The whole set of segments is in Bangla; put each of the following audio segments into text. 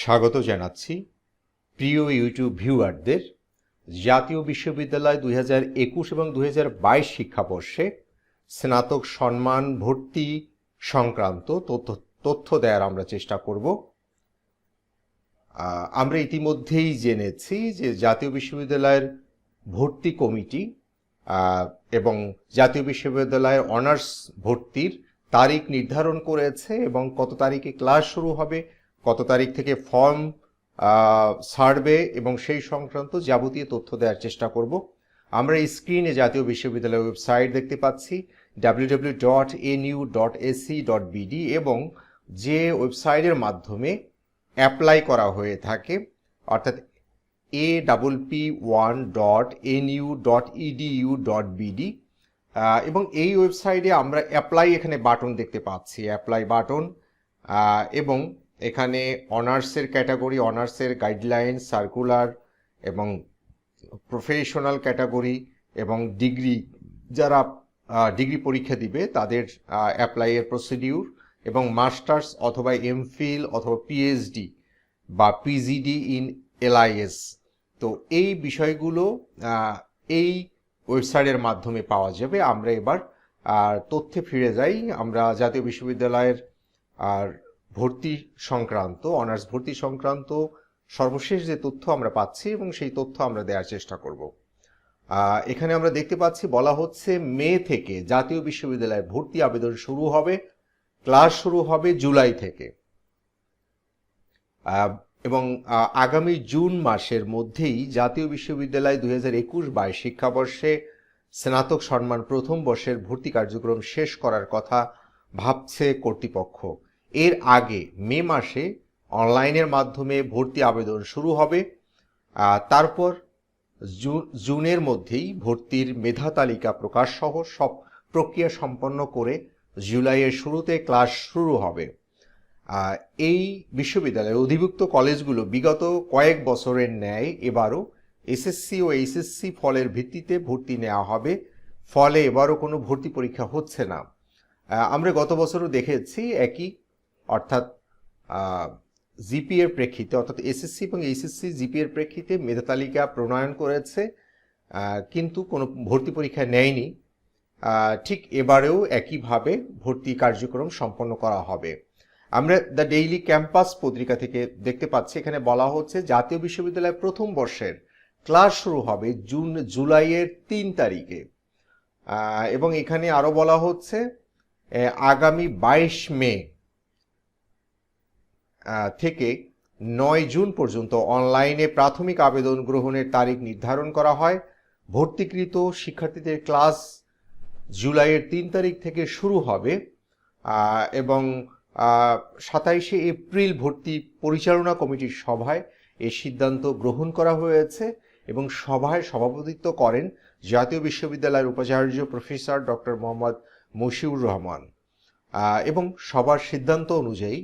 স্বাগত জানাচ্ছি প্রিয় ইউটিউব ভিউয়ারদের। জাতীয় বিশ্ববিদ্যালয় 2021 এবং 2022 শিক্ষাবর্ষে স্নাতক সম্মান ভর্তি সংক্রান্ত তথ্য দেওয়ার আমরা চেষ্টা করব। আমরা ইতিমধ্যেই জেনেছি যে জাতীয় বিশ্ববিদ্যালয়ের ভর্তি কমিটি এবং জাতীয় বিশ্ববিদ্যালয়ের অনার্স ভর্তির তারিখ নির্ধারণ করেছে এবং কত তারিখে ক্লাস শুরু হবে, কত তারিখ থেকে ফর্ম সার্ভে এবং সেই সংক্রান্ত যাবতীয় তথ্য দেওয়ার চেষ্টা করব। আমরা এই স্ক্রিনে জাতীয় বিশ্ববিদ্যালয়ের ওয়েবসাইট দেখতে পাচ্ছি www.nu.ac.bd এবং যে ওয়েবসাইটের মাধ্যমে অ্যাপ্লাই করা হয়ে থাকে অর্থাৎ app1.nu.edu.bd এবং এই ওয়েবসাইটে আমরা অ্যাপ্লাই এখানে বাটন দেখতে পাচ্ছি, অ্যাপ্লাই বাটন, এবং এখানে অনার্সের ক্যাটাগরি, অনার্সের গাইডলাইন, সার্কুলার এবং প্রফেশনাল ক্যাটাগরি এবং ডিগ্রি, যারা ডিগ্রি পরীক্ষা দিবে তাদের অ্যাপ্লাইয়ের প্রসিডিউর এবং মাস্টার্স অথবা এমফিল অথবা পিএইচডি বা পিজিডি ইন এলআইএস। তো এই বিষয়গুলো এই ওয়েবসাইটের মাধ্যমে পাওয়া যাবে। আমরা এবার তথ্যে ফিরে যাই। আমরা জাতীয় বিশ্ববিদ্যালয়ের ভর্তি সংক্রান্ত, অনার্স ভর্তি সংক্রান্ত সর্বশেষ যে তথ্য আমরা পাচ্ছি এবং সেই তথ্য আমরা দেওয়ার চেষ্টা করব। এখানে আমরা দেখতে পাচ্ছি বলা হচ্ছে মে থেকে জাতীয় বিশ্ববিদ্যালয়ে ভর্তি আবেদন শুরু হবে, ক্লাস শুরু হবে জুলাই থেকে এবং আগামী জুন মাসের মধ্যেই জাতীয় বিশ্ববিদ্যালয় 2021-22 শিক্ষাবর্ষে স্নাতক সম্মান প্রথম বর্ষের ভর্তি কার্যক্রম শেষ করার কথা ভাবছে কর্তৃপক্ষ। এর আগে মে মাসে অনলাইনের মাধ্যমে ভর্তি আবেদন শুরু হবে, তারপর জুনের মধ্যেই ভর্তির মেধা তালিকা প্রকাশ সহ সব প্রক্রিয়া সম্পন্ন করে জুলাইয়ের শুরুতে ক্লাস শুরু হবে। এই বিশ্ববিদ্যালয়ের অধিভুক্ত কলেজগুলো বিগত কয়েক বছরের ন্যায় এবারও এসএসসি ও এইচএসসি ফলের ভিত্তিতে ভর্তি নেওয়া হবে। ফলে এবারও কোনো ভর্তি পরীক্ষা হচ্ছে না। আমরা গত বছরও দেখেছি একই, অর্থাৎ জিপিএর প্রেক্ষিতে, অর্থাৎ এসএসসি এবং এইচএসসি জিপিএর প্রেক্ষিতে মেধা তালিকা প্রণয়ন করেছে, কিন্তু কোনো ভর্তি পরীক্ষা নেয়নি। ঠিক এবারেও একইভাবে ভর্তি কার্যক্রম সম্পন্ন করা হবে। আমরা দ্য ডেইলি ক্যাম্পাস পত্রিকা থেকে দেখতে পাচ্ছি, এখানে বলা হচ্ছে জাতীয় বিশ্ববিদ্যালয়ের প্রথম বর্ষের ক্লাস শুরু হবে জুলাইয়ের 3 তারিখে এবং এখানে আরো বলা হচ্ছে আগামী 22 মে থেকে 9 জুন পর্যন্ত অনলাইনে প্রাথমিক আবেদন গ্রহণের তারিখ নির্ধারণ করা হয়। ভর্তিকৃত শিক্ষার্থীদের ক্লাস জুলাইয়ের 3 তারিখ থেকে শুরু হবে এবং 27শে এপ্রিল ভর্তি পরিচালনা কমিটির সভায় এই সিদ্ধান্ত গ্রহণ করা হয়েছে এবং সভায় সভাপতিত্ব করেন জাতীয় বিশ্ববিদ্যালয়ের উপাচার্য প্রফেসর ডক্টর মোহাম্মদ মশিউর রহমান এবং সবার সিদ্ধান্ত অনুযায়ী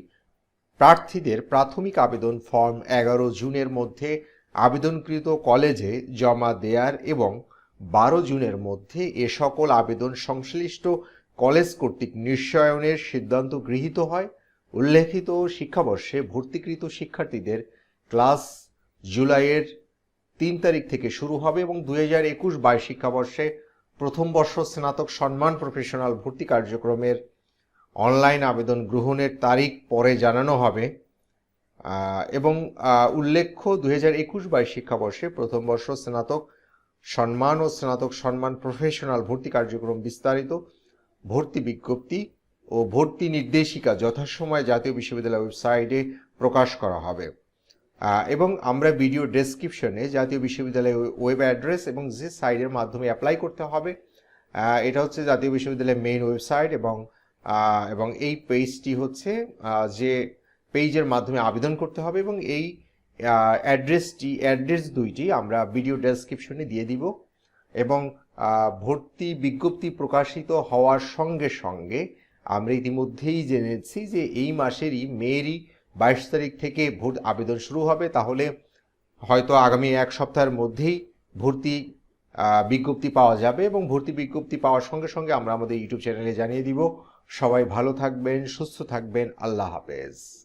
প্রার্থীদের প্রাথমিক আবেদন ফর্ম 11 জুনের মধ্যে আবেদনকৃত কলেজে জমা দেয়ার এবং 12 জুনের মধ্যে এ সকল আবেদন সংশ্লিষ্ট কলেজ কর্তৃক নিশ্চয়নের সিদ্ধান্ত গৃহীত হয়। উল্লেখিত শিক্ষাবর্ষে ভর্তিকৃত শিক্ষার্থীদের ক্লাস জুলাইয়ের 3 তারিখ থেকে শুরু হবে এবং 2021-22 শিক্ষাবর্ষে প্রথম বর্ষ স্নাতক সম্মান প্রফেশনাল ভর্তি কার্যক্রমের অনলাইন আবেদন গ্রহণের তারিখ পরে জানানো হবে। এবং উল্লেখ্য 2021-22 শিক্ষাবর্ষে প্রথম বর্ষ স্নাতক সম্মান ও স্নাতক সম্মান প্রফেশনাল ভর্তি কার্যক্রম বিস্তারিত ভর্তি বিজ্ঞপ্তি ও ভর্তি নির্দেশিকা যথাসময়ে জাতীয় বিশ্ববিদ্যালয় ওয়েবসাইটে প্রকাশ করা হবে এবং আমরা ভিডিও ডেসক্রিপশনে জাতীয় বিশ্ববিদ্যালয়ের ওয়েব অ্যাড্রেস এবং যে সাইটের মাধ্যমে অ্যাপ্লাই করতে হবে এটা হচ্ছে জাতীয় বিশ্ববিদ্যালয়ের মেইন ওয়েবসাইট এবং এই পেজটি হচ্ছে যে পেজের মাধ্যমে আবেদন করতে হবে এবং এই অ্যাড্রেস দুইটি আমরা ভিডিও ডেসক্রিপশনে দিয়ে দিব এবং ভর্তি বিজ্ঞপ্তি প্রকাশিত হওয়ার সঙ্গে সঙ্গে আমরা ইতিমধ্যেই জেনেছি যে এই মাসেরই মেয়েরই 22 তারিখ থেকে আবেদন শুরু হবে। তাহলে হয়তো আগামী এক সপ্তাহের মধ্যেই ভর্তি বিজ্ঞপ্তি পাওয়া যাবে এবং ভর্তি বিজ্ঞপ্তি পাওয়ার সঙ্গে সঙ্গে আমরা আমাদের ইউটিউব চ্যানেলে জানিয়ে দিব। সবাই ভালো থাকবেন, সুস্থ থাকবেন। আল্লাহ হাফেজ।